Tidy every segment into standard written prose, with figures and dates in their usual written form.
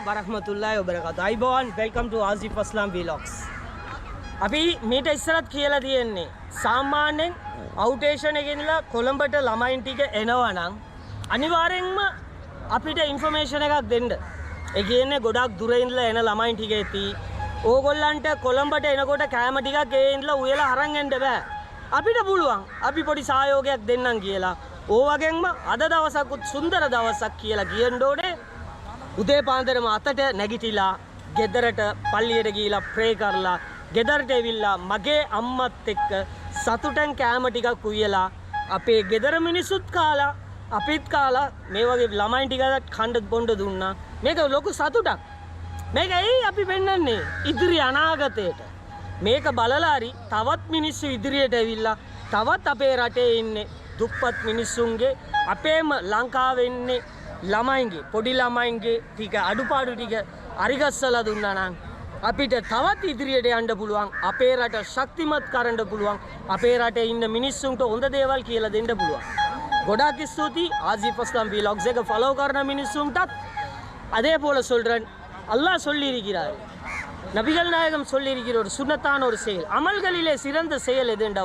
warahmatullahi wabarakatuh. Ayubowan, welcome to Aashif Aslam vlogs. අපි මීට ඉස්සරත් කියලා තියෙන්නේ සාමාන්‍යයෙන් අවුටේෂන් එකෙන් ඉඳලා කොළඹට ළමයින් ටික එනවා නම් අනිවාර්යෙන්ම අපිට ইনফර්මේෂන් එකක් දෙන්න. ඒ කියන්නේ ගොඩක් දුර ඉඳලා එන ළමයින් ටික ඇති. ඕගොල්ලන්ට කොළඹට එනකොට කෑම ටිකක් ඒ ඉඳලා උයලා අරන් එන්න බෑ. අපිට පුළුවන්. අපි පොඩි සහයෝගයක් දෙන්නම් කියලා. ඕ වගේම අද දවසකුත් සුන්දර දවසක් කියලා කියන්න ඕනේ. උදේ පාන්දරම අතට නැගිටිලා ගෙදරට පල්ලියට ගිහිලා ප්‍රේ කරලා ගෙදරට ඇවිල්ලා මගේ අම්මත් එක්ක සතුටෙන් කෑම ටිකක් උයලා අපේ ගෙදර මිනිස්සුත් කාලා අපිත් කාලා මේ වගේ ළමයින් ටිකකට කන්න බොන්න දුන්නා. මේක ලොකු සතුටක්. මේක ඇයි අපි පෙන්වන්නේ ඉදිරි අනාගතයට. මේක බලලා හරි තවත් මිනිස්සු ඉදිරියට ඇවිල්ලා තවත් අපේ රටේ ඉන්නේ දුප්පත් මිනිස්සුන්ගේ අපේම ලංකාවේ ඉන්නේ ළමයින්ගේ පොඩි ළමයින්ගේ ටික අඩුපාඩු ටික අරිගස්සලා දුන්නා නම් අපිට තවත් ඉදිරියට යන්න පුළුවන්. අපේ රට ශක්තිමත් කරන්න පුළුවන්. අපේ රටේ ඉන්න මිනිස්සුන්ට හොඳ දේවල් කියලා දෙන්න පුළුවන්. ගොඩාක් ස්තුතියි ආසිෆ් අස්ලම් vlogs එක follow කරන මිනිස්සුන්ටත් அதே போல சொல்றேன். அல்லாஹ் சொல்லியிருக்கிறார், நபிகள் நாயகம் சொல்லியிருக்கிற ஒரு சுன்னத்தான ஒரு செயல், அமல்களிலே சிறந்த செயல் எதுண்டா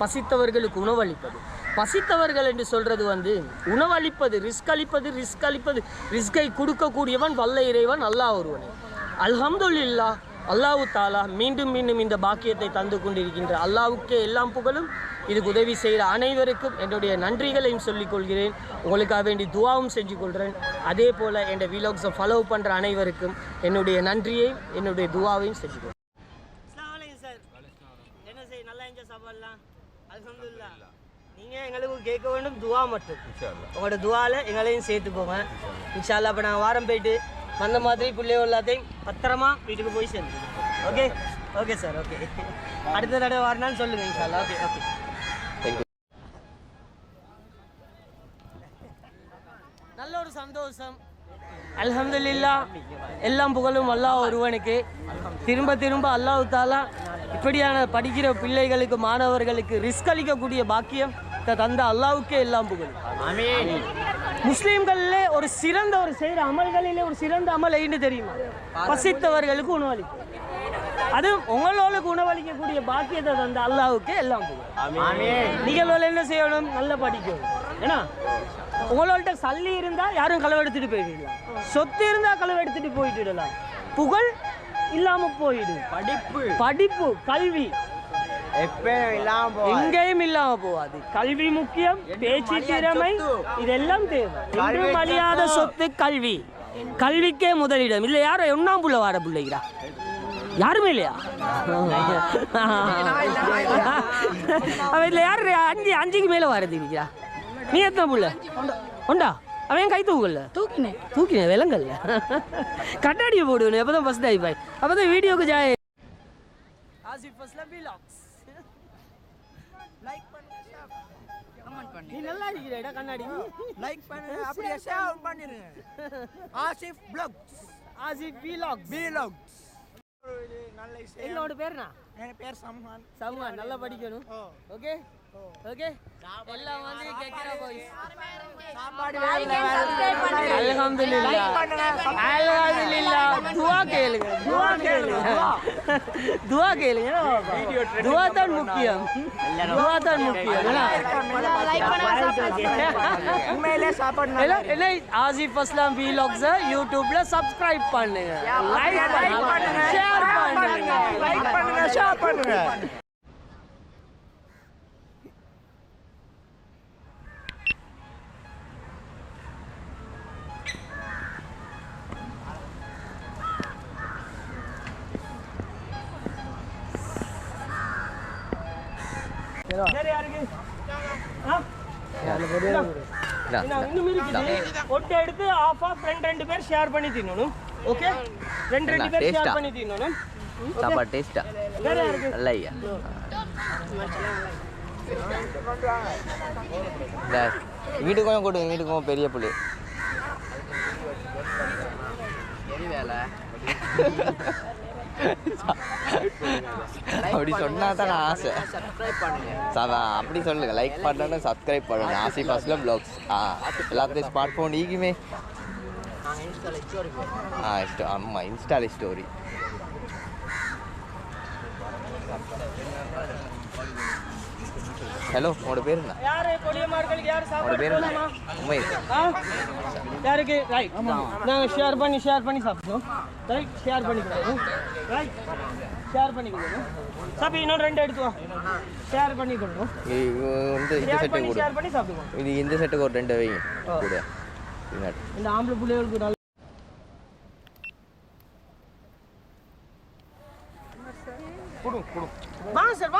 பசித்தவர்களுக்கு உணவளிப்பது. பசித்தவர்கள் என்று சொல்றது உணவளிப்பது, ரிஸ்க் அளிப்பது, ரிஸ்கை கொடுக்கக்கூடியவன் வல்ல இறைவன் அல்லாஹ் ஒருவனே. அல்ஹம்துலில்லாஹ், அல்லாஹ் தாலா மீண்டும் மீண்டும் இந்த பாக்கியத்தை தந்து கொண்டிருக்கின்ற அல்லாஹ்வுக்கே எல்லாம் புகழும். இதுக்கு உதவி செய்கிற அனைவருக்கும் என்னுடைய நன்றிகளையும் சொல்லிக் கொள்கிறேன். உங்களுக்காக வேண்டி துவாவும் செஞ்சு கொள்கிறேன். அதே போல் என் வீலாக்ஸை ஃபாலோ பண்ணுற அனைவருக்கும் என்னுடைய நன்றியையும் என்னுடைய துவாவையும் செஞ்சு கொள்கிறேன். அஸ்ஸலாமு அலைக்கும் சார். என்ன செய்ய நல்லா என்ஜாய் சாப்பிடலாம். அல்ஹம்துலில்லாஹ். நீங்கள் எங்களுக்கு கேட்க வேண்டும் துவா மட்டும். உங்களோட துவாவில் எங்களையும் சேர்த்துக்கோங்க. இன்ஷா அல்லாஹ். இப்போ நாங்கள் வாரம் போயிட்டு வந்த மாதிரி பிள்ளையோ எல்லாத்தையும் பத்திரமா வீட்டுக்கு போய் சேர்ந்து. Okay okay sir. ஓகே, அடுத்த தடவை வரணும்னு சொல்லுங்கள் இன்ஷா அல்லாஹ். Okay okay. நல்ல ஒரு சந்தோஷம். அல்ஹம்துலில்லாஹ், எல்லாம் புகழும் அல்லாஹ் ஒருவனுக்கு. திரும்ப திரும்ப அல்லாஹ் தாலா இப்படியான படிக்கிற பிள்ளைகளுக்கு மாணவர்களுக்கு ரிஸ்க் அளிக்கக்கூடிய பாக்கியம் தந்த அல்லாஹ்வுக்கே எல்லாம் புகழும். ஆமீன். முஸ்லீம்களிலே ஒரு சிறந்த ஒரு செய்கிற அமல்களிலே ஒரு சிறந்த அமல் என்ன தெரியுமா? பசித்தவர்களுக்கு உணவளிக்கும். அது உங்களுக்கு உணவளிக்கக்கூடிய பாக்கியத்தை தந்த அல்லாஹ்வுக்கே எல்லாம் புகழும். நீங்கள் என்ன செய்யணும்? நல்லா படிக்கணும். ஏன்னா உங்கள்கிட்ட சல்லி இருந்தால் யாரும் களவெடுத்துட்டு போயிடலாம், சொத்து இருந்தால் களவெடுத்துட்டு போயிட்டுடலாம், புகழ் இல்லாமல் போயிடும். படிப்பு கல்வி எங்கேயும் இல்லாம போகாது. கல்வி முக்கியம், பேச்சு திறமை இதெல்லாம் தேவை. இன்றும் அழியாத சொத்து கல்வி. கல்விக்கே முதலிடம். இல்லை யாரும் ஒன்னாம் புள்ள வார பிள்ளைகிறா யாருமே இல்லையா? அவன் இல்லை யாரு அஞ்சுக்கு மேலே வாரது இருக்கிறா? நீ எத்தனை புள்ள உண்டா? அவன் கை தூக்கல தூக்கினேன் விலங்கல்ல. கட்டாடியை போடுவேன். அப்போ தான் ஃபஸ்ட் ஆகிப்பாய். அப்போ தான் வீடியோக்கு Joy. Asif Aslam vlogs. Like பண்ணுங்க, கமெண்ட் பண்ணுங்க. நீ நல்லா இருக்கீடா கண்ணாடி. லைக் பண்ணுங்க, அப்படியே ஷேர் பண்ணிருங்க. Asif vlogs, Asif vlogs. நல்ல விஷயம். என்னோட பேர்னா? என் பேர் சம்ஹான். சம்ஹான் நல்லா படிக்கணும். Okay okay. எல்லாம் கேக்கிரா பாய்ஸ். சாப்பாடு அல்ஹம்துலில்லாஹ். துஆ கேளுங்க. துஆ தான் முக்கியம். லைக் பண்ணுங்க. உண்மையிலே சாப்பாடு இல்லை. ஆசிஃப் அஸ்லாம் vlogs யூடியூப்ல சப்ஸ்கிரைப் பண்ணுங்க. லைக் பண்ணுங்க, ஷேர் பண்ணுங்க. லைக் பண்ணுங்க, ஷேர் பண்ணுங்க. ஒட்டு எடுத்து ஆஃப் ஆஃப் ரெண்டு பேர் ஷேர் பண்ணி தின்னணும். ஓகே, ரெண்டு பேர் ஷேர் பண்ணி தின்னணும். சாப்பாடு டேஸ்டா நல்லா ஐயா. வீட்டுக்கும் கூட்டு வீட்டுக்கும் பெரிய புள்ளி வேலை அப்படி சொன்னா தான் ஆசை. அப்படி சொல்லுங்க. லைக் பண்ணணும், சப்ஸ்கிரைப் பண்ணணும். ஆசிஃப் அஸ்லம் vlogs எல்லாத்தையும் ஸ்மார்ட் ஃபோன் ஈக்குமே அம்மா இன்ஸ்டால ஸ்டோரி. ஹலோ, உங்களோட பேர் என்ன? யாரு கொடியமார்களுக்கு யாரு சாப்பாடு போடலாமா? உமேஷ். யாருக்கு? ரைட். நாங்க ஷேர் பண்ணி சாப்பிடுவோம். ரைட், ஷேர் பண்ணிக்கிறோம். ரைட், ஷேர் பண்ணிக்கிறோம். சாப்பி இன்னொரு 2 எடுத்துவோம். ஷேர் பண்ணி கொடுவோம். இது வந்து இந்த செட் கூட ஷேர் பண்ணி சாப்பிடுவோம். இது இந்த செட்டுக்கு ஒரு 2 வைங்க கூட. இந்த ஆம்பளை புள்ளைகளுக்கு நல்ல குடு. வாங்க சார்,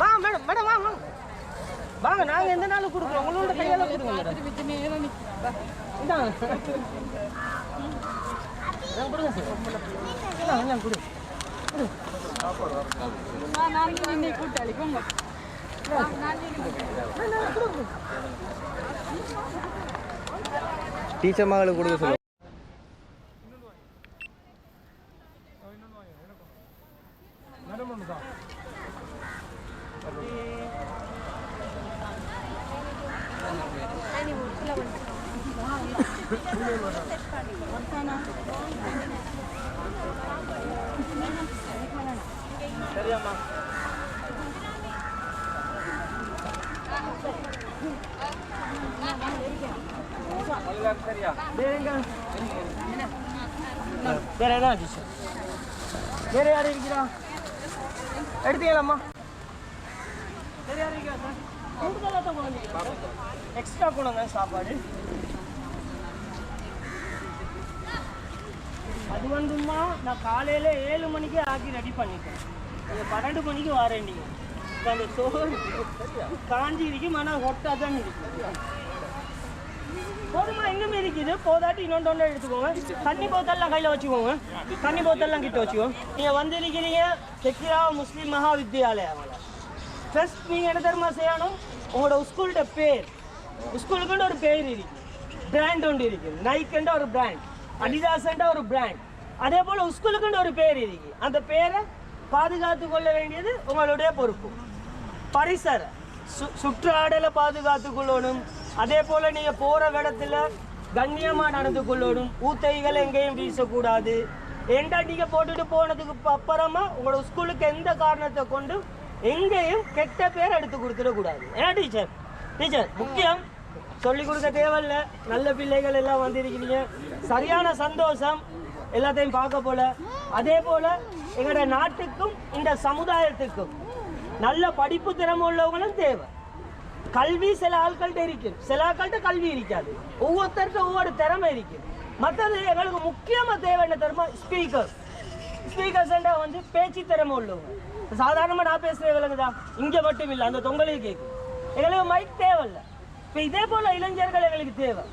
வாங்க மேடம், வாங்க. நாங்க எந்த நாளும் கொடுக்குறோம், உங்களோட கையால கொடுங்க மேடம். இந்தாங்க கொடுங்க சார். இந்தாங்க கொடு. டீச்சர் மகளுக்கு கொடுக்க சொல்லுங்க. சரியாம்மா. வேற என்ன டீச்சர்? வேற யாரு இருக்கிறா? எடுத்தீங்களாம்மா? வேற யாரு இருக்கா சார்? கூடுதலாக தான் கொண்டு எக்ஸ்ட்ரா கொண்டு சாப்பாடு. அது வந்துமா நான் காலையில் 7 மணிக்கு ஆக்கி ரெடி பண்ணிட்டேன். நீங்கள் 12 மணிக்கு வரேண்டிங்க. அந்த சோறு காஞ்சி இருக்கும், ஆனால் ஹொட்டாக தான் இருக்குது. போதுமா? இன்னும் இருக்குது. போதாட்டி இன்னொன்று எடுத்துக்கோங்க. தண்ணி போத்தல்லாம் கையில் வச்சுக்கோங்க. தண்ணி போத்தல்லாம் கிட்ட வச்சுக்கோங்க. நீங்கள் வந்திருக்கிறீங்க கெக்கிராவா முஸ்லீம் மகா வித்யாலயம். ஃபர்ஸ்ட் நீங்கள் என்ன தெரியுமா செய்யணும்? உங்களோட ஸ்கூல்கிட்ட பேர், ஸ்கூலுக்குன்னு ஒரு பேர் இருக்கு, பிராண்ட் ஒன்று இருக்குது. நைக்குன்ற ஒரு பிராண்ட், அடிதாஸ்ன்ற ஒரு பிராண்ட். அதே போல் ஸ்கூலுக்குன்னு ஒரு பேர் இருக்கு. அந்த பேரை பாதுகாத்து கொள்ள வேண்டியது உங்களுடைய பொறுப்பு. பரிசர சுற்றாடலை பாதுகாத்து கொள்ளணும். அதே போல் நீங்கள் போகிற இடத்துல கண்ணியமாக நடந்து கொள்ளணும். ஊத்தைகள் எங்கேயும் வீசக்கூடாது. எந்த அடிக்க போட்டுட்டு போனதுக்கு அப்புறமா உங்களோட ஸ்கூலுக்கு எந்த காரணத்தை கொண்டு எங்கேயும் கெட்ட பேர் எடுத்து கொடுத்துடக்கூடாது. ஏன்னா டீச்சர் முக்கியம். சொல்லிக் கொடுக்க தேவையில்லை. நல்ல பிள்ளைகள் எல்லாம் வந்திருக்கிறீங்க. சரியான சந்தோஷம் எல்லாத்தையும் பார்க்க போல. அதே போல் எங்களோட நாட்டுக்கும் இந்த சமுதாயத்துக்கும் நல்ல படிப்பு திறமை உள்ளவங்களும் தேவை. கல்வி சில ஆட்கள்கிட்ட இருக்குது, சில ஆட்கள்கிட்ட கல்வி இருக்காது. ஒவ்வொருத்தருக்கும் ஒவ்வொரு திறமை இருக்குது. மற்றது எங்களுக்கு முக்கியமாக தேவை என்ன தெரியுமா? ஸ்பீக்கர்ஸ்ன்றா வந்து பேச்சு திறமை உள்ளவங்க. சாதாரணமாக நான் பேசுகிற விலங்குதா இங்கே மட்டும் இல்லை, அந்த தொங்கலையும் கேட்கும். எங்களுக்கு மைக் தேவையில்லை. இப்போ இதே போல் இளைஞர்கள் எங்களுக்கு தேவை.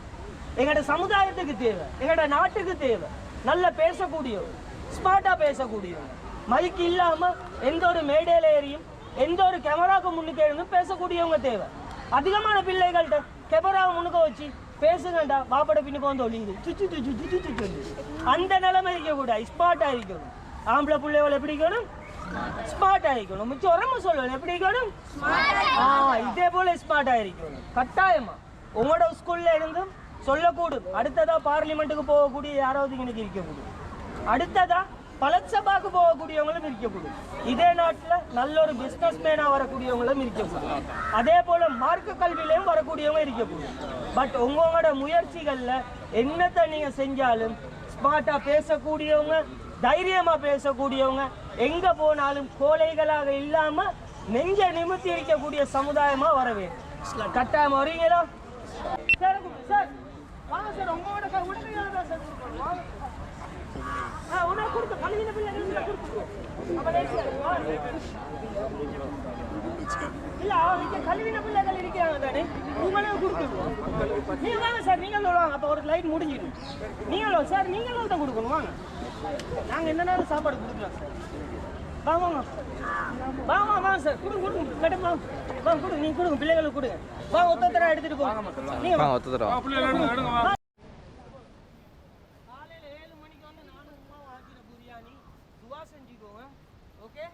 எங்களோட சமுதாயத்துக்கு தேவை, எங்களோட நாட்டுக்கு தேவை. நல்லா பேசக்கூடியவங்க, ஸ்மார்ட்டாக பேசக்கூடியவங்க. மைக் இல்லாமல் எந்த ஒரு மேடையில் ஏறியும் எந்த ஒரு கேமராவுக்கு முன்னுக்கு இருந்து பேசக்கூடியவங்க தேவை. அதிகமான பிள்ளைகள்கிட்ட கேமராவை முன்னுக்க வச்சு பேசுங்கண்டா வாப்பட பின்னுக்கு வந்து ஒளியுது சுச்சு அந்த நிலைமை இருக்கக்கூடாது. ஸ்மார்ட்டாக இருக்கணும். ஆம்பளை பிள்ளைகளை எப்படி இருக்கணும்? ஸ்மார்ட்டாக இருக்கணும். மிச்சம் உரமா சொல்லணும். எப்படி இருக்கணும்? இதே போல ஸ்மார்ட்டாக இருக்கணும். கட்டாயமா உங்களோட ஸ்கூல்ல இருந்தும் சொல்லக்கூடும். அடுத்ததா பார்லிமெண்ட்டுக்கு போகக்கூடிய யாராவது இன்னைக்கு இருக்கக்கூடும். அடுத்ததா பலசபாக்கு போகக்கூடியவங்களும் இருக்கக்கூடும். இதே நாட்டில் நல்ல ஒரு பிஸ்னஸ் மேனாக வரக்கூடியவங்களும் இருக்கக்கூடும். அதே போல் மார்க்க கல்வியிலையும் வரக்கூடியவங்க இருக்கக்கூடும். பட் உங்களோட முயற்சிகளில் என்னத்தை நீங்கள் செஞ்சாலும் ஸ்மார்ட்டாக பேசக்கூடியவங்க, தைரியமாக பேசக்கூடியவங்க, எங்கே போனாலும் கோழைகளாக இல்லாமல் நெஞ்ச நிமித்தி இருக்கக்கூடிய சமுதாயமாக வர வேண்டும். கட்டாயமாக வரீங்களா? சார் சார் வாங்க சார். உங்களோட உடனடியாக தான் சார் கொடுக்கணும். உனக்கு கொடுத்து கல்வியில பிள்ளை கொடுத்து இல்ல அவங்க கல்வியின பிள்ளைகள் இருக்கிறாங்க தானே, உங்களே கொடுத்துருவோம். நீங்க வாங்க சார், நீங்களும் வாங்க. அப்போ ஒரு லைட் முடிஞ்சிடும். நீங்களும் சார், நீங்களும் தான் கொடுக்கணும். வாங்க, நாங்கள் என்ன நேரம் சாப்பாடு கொடுக்கலாம் சார். வாங்க வாங்க வாங்க வாங்க சார். கொடுங்க கொடுங்க மேடம், வாங்க வாங்க கொடுங்க. நீங்கள் கொடுங்க, பிள்ளைகளுக்கு கொடுங்க. வாங்க ஒத்தர எடுத்துகிட்டு போங்க. நீங்கள் ஒத்தர ஓகே.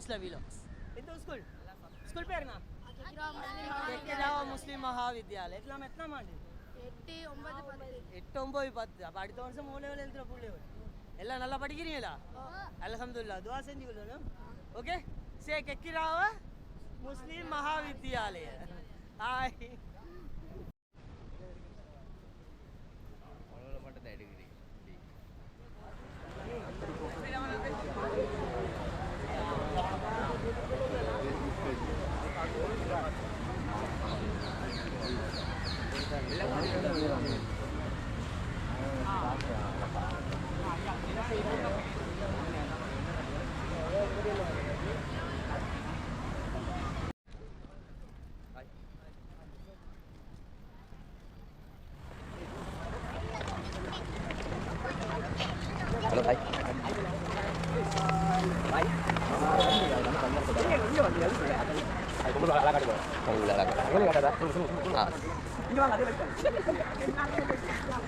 அஸ்லாம் வீலாக்ஸ். எந்த ஸ்கூல்? ஸ்கூல் பேர் என்ன? கெக்கிராவா முஸ்லிம் மகாவித்யாலயா. எல்லாம் எத்தனாம் ஆண்டு? 8, 9, 10. அப்போ அடுத்த வருஷம் 3 level எழுதுகிற புள்ளை. எல்லாம் நல்லா படிக்கிறீங்களா? அல்ஹம்துலில்லாஹ். துவா செஞ்சு கொள்ளணும். ஓகே, சே கெக்கிராவா முஸ்லிம் மகாவித்யாலயா. ஹாய். மட்டும் தான் எடுக்கிறீங்க. Halo, Pak. Baik. Kamu udah laka dulu. Kamu udah laka. Ini enggak ada. Ini enggak ada.